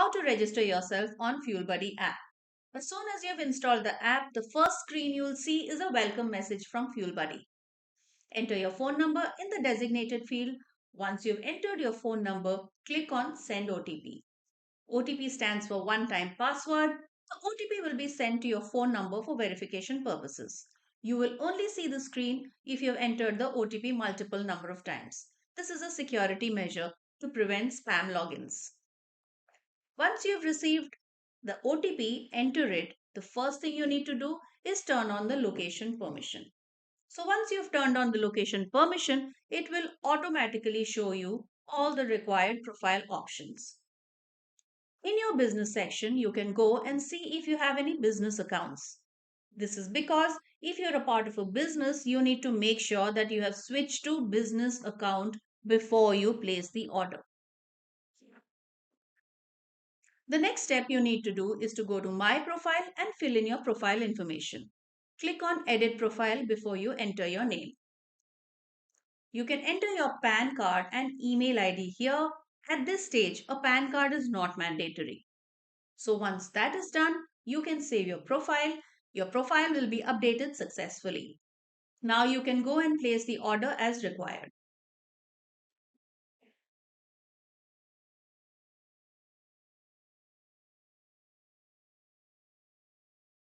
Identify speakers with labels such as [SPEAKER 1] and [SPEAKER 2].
[SPEAKER 1] How to register yourself on FuelBuddy app. As soon as you've installed the app, the first screen you'll see is a welcome message from FuelBuddy. Enter your phone number in the designated field. Once you've entered your phone number, click on Send OTP. OTP stands for one time password. The OTP will be sent to your phone number for verification purposes. You will only see the screen if you have entered the OTP multiple number of times. This is a security measure to prevent spam logins. Once you've received the OTP, enter it. The first thing you need to do is turn on the location permission. So once you've turned on the location permission, it will automatically show you all the required profile options. In your business section, you can go and see if you have any business accounts. This is because if you're a part of a business, you need to make sure that you have switched to business account before you place the order. The next step you need to do is to go to My Profile and fill in your profile information. Click on Edit Profile before you enter your name. You can enter your PAN card and email ID here. At this stage, a PAN card is not mandatory. So once that is done, you can save your profile. Your profile will be updated successfully. Now you can go and place the order as required.